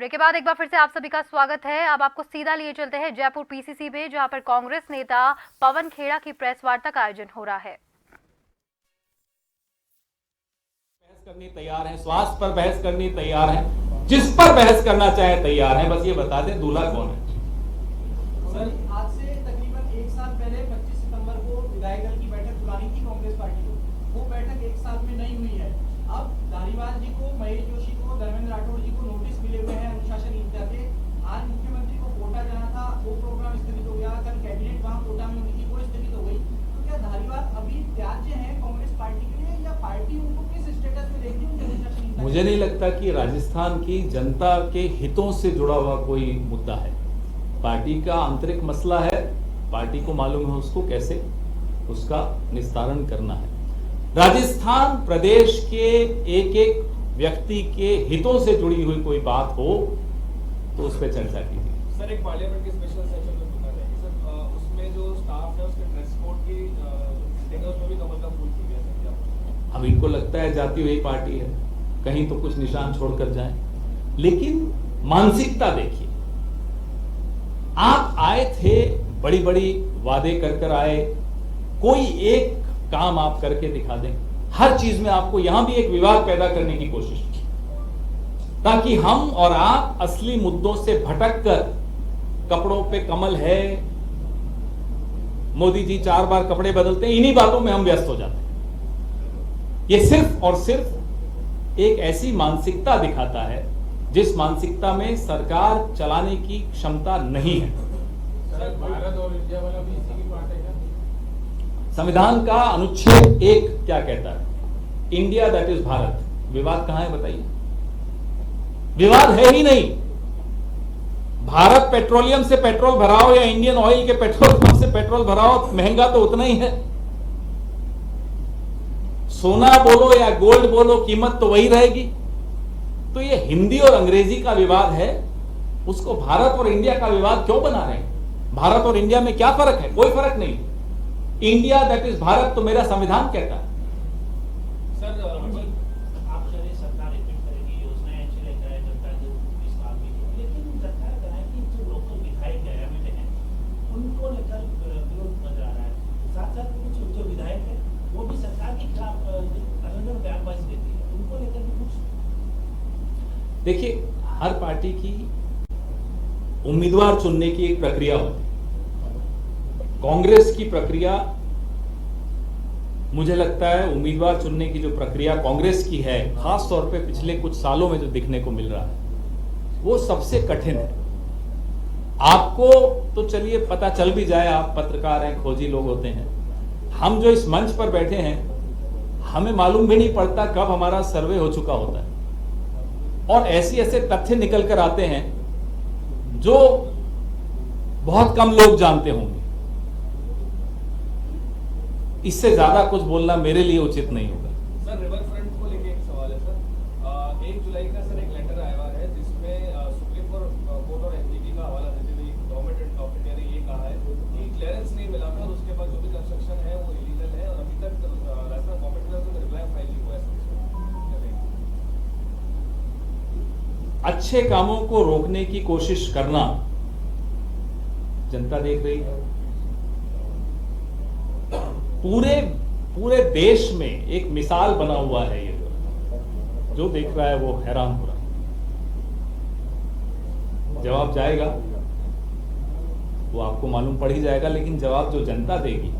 Break के बाद एक बार फिर से आप सभी का स्वागत है। अब आपको सीधा लिए चलते हैं जयपुर पीसीसी में, जहां पर कांग्रेस नेता पवन खेड़ा की प्रेस वार्ता का आयोजन हो रहा है। बहस करनी तैयार है, स्वास्थ्य पर बहस करनी तैयार है, जिस पर बहस करना चाहे तैयार है। बस ये बता दें दूल्हा कौन है। सर, आज से तकरीबन एक साल पहले 25 सितंबर को विधायक दल की बैठक बुलानी थी कांग्रेस पार्टी को। वो बैठक एक साल में नहीं हुई है। अब धारीवाल जी को, महेश जोशी को, धर्मेंद्र राठौड़ जी को नोटिस मिले हुए हैं अनुशासनहीनता के। आज मुख्यमंत्री को कोटा जाना था, वो प्रोग्राम स्थगित हो गया। कल कैबिनेट वहां कोटा में होनी थी, वो स्थगित हो गई। तो क्या धारीवाल अभी त्याज्य है कांग्रेस पार्टी के लिए, या पार्टी उनको किस स्टेटस में देखती है उनकी अनुशासनहीनता? मुझे नहीं लगता कि राजस्थान की जनता के हितों से जुड़ा हुआ कोई मुद्दा है। पार्टी का आंतरिक मसला है, पार्टी को मालूम है उसको कैसे उसका निस्तारण करना है। राजस्थान प्रदेश के एक एक व्यक्ति के हितों से जुड़ी हुई कोई बात हो तो उस पर चर्चा कीजिए। सर, एक पार्लियामेंट के स्पेशल सेशन में सुना जाएगी सर, उसमें जो स्टाफ है उसके ड्रेस कोड की उसमें भी कमल का फूल खिल गया सर। अब इनको लगता है जाती हुई पार्टी है, कहीं तो कुछ निशान छोड़कर जाए, लेकिन मानसिकता देखिए। आप आए थे, बड़ी बड़ी वादे कर कर आए, कोई एक काम आप करके दिखा दें। हर चीज में आपको यहां भी एक विवाद पैदा करने की कोशिश की, ताकि हम और आप असली मुद्दों से भटक कर कपड़ों पे कमल है, मोदी जी 4 बार कपड़े बदलते हैं, इन्हीं बातों में हम व्यस्त हो जाते हैं। ये सिर्फ और सिर्फ एक ऐसी मानसिकता दिखाता है जिस मानसिकता में सरकार चलाने की क्षमता नहीं है। सर, भारत और इंडिया वाला भी इसी की बात है क्या? संविधान का अनुच्छेद 1 क्या कहता है? India that is Bharat. विवाद कहां है बताइए? विवाद है ही नहीं। भारत पेट्रोलियम से पेट्रोल भराओ या इंडियन ऑयल के पेट्रोल पंप से पेट्रोल भराओ, महंगा तो उतना ही है। सोना बोलो या गोल्ड बोलो, कीमत तो वही रहेगी। तो ये हिंदी और अंग्रेजी का विवाद है, उसको भारत और इंडिया का विवाद क्यों बना रहे हैं? भारत और इंडिया में क्या फर्क है? कोई फर्क नहीं। इंडिया दैट इज भारत तो मेरा संविधान कहता है। सर, आप चले सरकार रिपीट करेगी, योजनाएं अच्छी लेकर आए जनता के इस काम में, लेकिन सरकार कराए कि जो लोकल विधायक है एमएलए हैं उनको लेकर विरोध नजर आ रहा है। साथ साथ कुछ जो विधायक है वो भी सरकार के खिलाफ अलग बयानबाजी देती है, उनको लेकर भी कुछ। देखिए, हर पार्टी की उम्मीदवार चुनने की एक प्रक्रिया होती है। कांग्रेस की प्रक्रिया, मुझे लगता है उम्मीदवार चुनने की जो प्रक्रिया कांग्रेस की है, खास तौर पे पिछले कुछ सालों में जो दिखने को मिल रहा है, वो सबसे कठिन है। आपको तो चलिए पता चल भी जाए, आप पत्रकार हैं, खोजी लोग होते हैं। हम जो इस मंच पर बैठे हैं, हमें मालूम भी नहीं पड़ता कब हमारा सर्वे हो चुका होता है, और ऐसे तथ्य निकल कर आते हैं जो बहुत कम लोग जानते होंगे। इससे ज्यादा कुछ बोलना मेरे लिए उचित नहीं होगा। सर, रिवर फ्रंट को लेके एक सवाल है सर। 1 जुलाई का सर एक लेटर आया हुआ है जिसमें सुप्रीम कोर्ट और एनजीटी का हवाला देते हुए गवर्नमेंट ऑफ इंडिया ने ये कहा है कि क्लियरेंस नहीं मिला था और उसके बाद जो भी कंस्ट्रक्शन है वो इलीगल है, और अभी तक राजस्थान गवर्नमेंट ने उसको रिप्लाई फाइल नहीं हुआ है। अच्छे कामों को रोकने की कोशिश करना जनता देख रही है। पूरे देश में एक मिसाल बना हुआ है ये, जो देख रहा है वो हैरान हो रहा है। जवाब जाएगा वो आपको मालूम पड़ ही जाएगा, लेकिन जवाब जो जनता देगी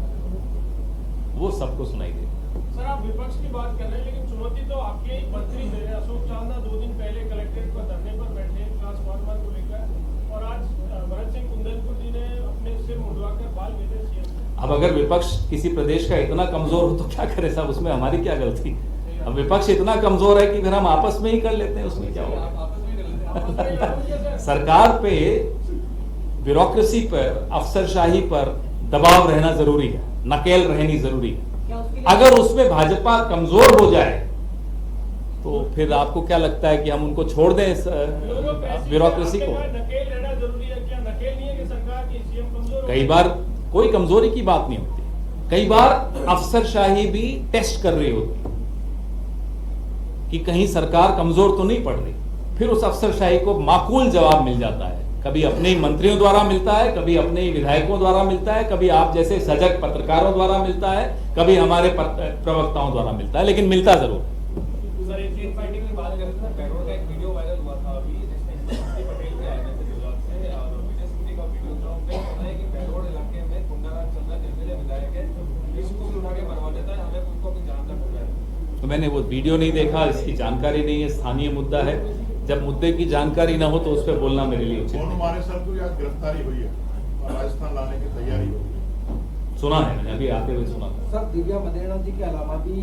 वो सबको सुनाई देगा। सर, आप विपक्ष की बात कर रहे हैं, लेकिन चुनौती तो आपके ही मंत्री दे रहे हैं। अशोक चांदा 2 दिन पहले कलेक्ट्रेट पर धरने पर बैठे ट्रांसफार्मर को लेकर, और आज भरत सिंह कुंदनपुर जी ने अपने सिर मुंडवाकर बाल भेजे सीएम। अब अगर विपक्ष किसी प्रदेश का इतना कमजोर हो तो क्या करे साहब, उसमें हमारी क्या गलती? अब विपक्ष इतना कमजोर है कि फिर हम आपस में ही कर लेते हैं, उसमें क्या होगा? सरकार पे, ब्यूरोक्रेसी पर, अफसरशाही पर दबाव रहना जरूरी है, नकेल रहनी जरूरी है। अगर उसमें भाजपा कमजोर हो जाए तो फिर आपको क्या लगता है कि हम उनको छोड़ दें इस ब्यूरोक्रेसी को? नकेल रहना जरूरी है क्या? नकेल नहीं है कि सरकार की सीएम कमजोर? कई बार कोई कमजोरी की बात नहीं होती, कई बार अफसरशाही भी टेस्ट कर रही होती कि कहीं सरकार कमजोर तो नहीं पड़ रही। फिर उस अफसरशाही को माकूल जवाब मिल जाता है। कभी अपने ही मंत्रियों द्वारा मिलता है, कभी अपने ही विधायकों द्वारा मिलता है, कभी आप जैसे सजग पत्रकारों द्वारा मिलता है, कभी हमारे प्रवक्ताओं द्वारा मिलता है, लेकिन मिलता जरूर है। सर एक चीज फाइटिंग की बात करें तो पेट्रोल का एक वीडियो वायरल हुआ था अभी, जिसमें पटेल के आए थे गुजरात से, और विजय सिंह का वीडियो था। उनका कहना है कि पेट्रोल इलाके में गुंडाराज चल रहा है, निर्दलीय विधायक है, इसको भी उठा के मरवा देता है, हमें उनको अपनी जान तक हो जाए। तो मैंने वो वीडियो नहीं देखा, इसकी जानकारी नहीं है, स्थानीय मुद्दा है। जब मुद्दे की जानकारी ना हो तो उस पर बोलना मेरे लिए उचित नहीं। हमारे सर को आज गिरफ्तारी हुई है और राजस्थान लाने की तैयारी हो रही है। सुना है, मैंने अभी आते हुए सुना था। सर दिव्या मदेरणा जी के अलावा भी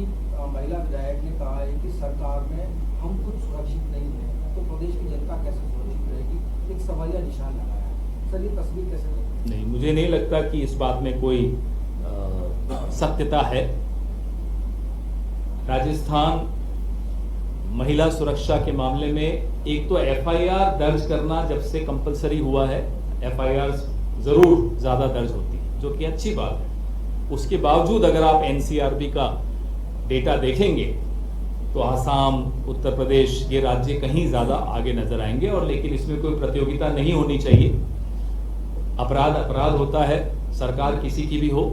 महिला विधायक ने कहा है कि सरकार में हम कुछ सुरक्षित नहीं है, तो प्रदेश की जनता कैसे सुरक्षित रहेगी, एक सवालिया निशान लगाया है। सर ये तस्वीर कैसे लगती है? नहीं, मुझे नहीं लगता कि इस बात में कोई सत्यता है। राजस्थान महिला सुरक्षा के मामले में एक तो एफआईआर दर्ज करना जब से कंपलसरी हुआ है, एफआईआर जरूर ज्यादा दर्ज होती है, जो कि अच्छी बात है। उसके बावजूद अगर आप एनसीआरबी का डेटा देखेंगे तो आसाम, उत्तर प्रदेश, ये राज्य कहीं ज्यादा आगे नजर आएंगे। और लेकिन इसमें कोई प्रतियोगिता नहीं होनी चाहिए। अपराध अपराध होता है, सरकार किसी की भी हो।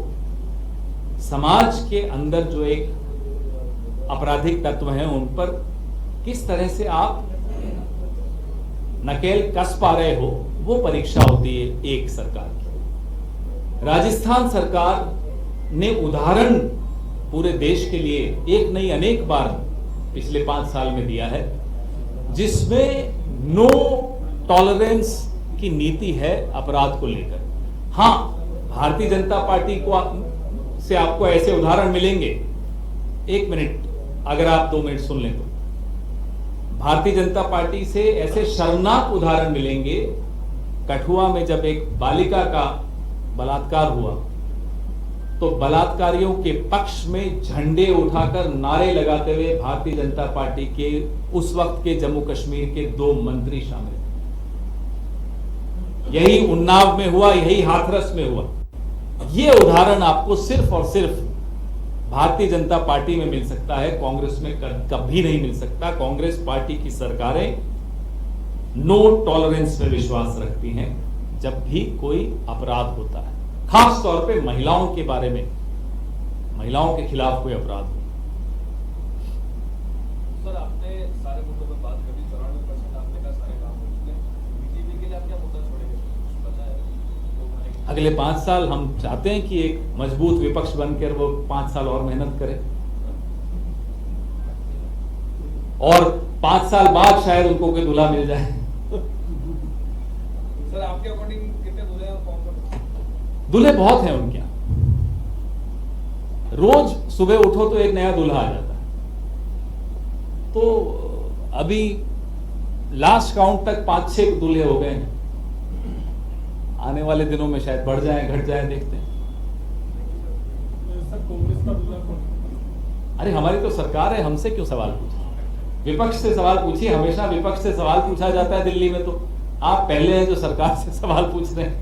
समाज के अंदर जो एक आपराधिक तत्व हैं उन पर किस तरह से आप नकेल कस पा रहे हो, वो परीक्षा होती है एक सरकार की। राजस्थान सरकार ने उदाहरण पूरे देश के लिए एक नहीं अनेक बार पिछले 5 साल में दिया है, जिसमें नो टॉलरेंस की नीति है अपराध को लेकर। हां, भारतीय जनता पार्टी को से आपको ऐसे उदाहरण मिलेंगे। 1 मिनट, अगर आप 2 मिनट सुन लें तो भारतीय जनता पार्टी से ऐसे शर्मनाक उदाहरण मिलेंगे। कठुआ में जब एक बालिका का बलात्कार हुआ तो बलात्कारियों के पक्ष में झंडे उठाकर नारे लगाते हुए भारतीय जनता पार्टी के उस वक्त के जम्मू कश्मीर के 2 मंत्री शामिल थे। यही उन्नाव में हुआ, यही हाथरस में हुआ। यह उदाहरण आपको सिर्फ और सिर्फ भारतीय जनता पार्टी में मिल सकता है, कांग्रेस में कभी नहीं मिल सकता। कांग्रेस पार्टी की सरकारें नो टॉलरेंस में विश्वास रखती हैं जब भी कोई अपराध होता है, खास तौर पे महिलाओं के बारे में, महिलाओं के खिलाफ कोई अपराध हो। सर आपने सारे मुद्दों पर बात करी, 94% आपने कहा सारे काम हो चुके हैं। बीजेपी के लिए आप क्या मुद्दा छोड़ेंगे, कुछ पता है? अगले 5 साल हम चाहते हैं कि एक मजबूत विपक्ष बनकर वो 5 साल और मेहनत करे, और 5 साल बाद शायद उनको कोई दूल्हा मिल जाए। सर आपके अकॉर्डिंग कितने दूल्हे हैं फॉर्म पर? दूल्हे बहुत हैं उनके यहाँ। रोज सुबह उठो तो एक नया दूल्हा आ जाता है। तो अभी लास्ट काउंट तक 5-6 दूल्हे हो गए हैं। आने वाले दिनों में शायद बढ़ जाए, घट जाए, देखते हैं। सर कांग्रेस का दूल्हा कौन? अरे हमारी तो सरकार है, हमसे क्यों सवाल पूछे? विपक्ष से सवाल पूछिए। हमेशा विपक्ष से सवाल पूछा जाता है दिल्ली में, तो आप पहले हैं जो सरकार से सवाल पूछ रहे हैं।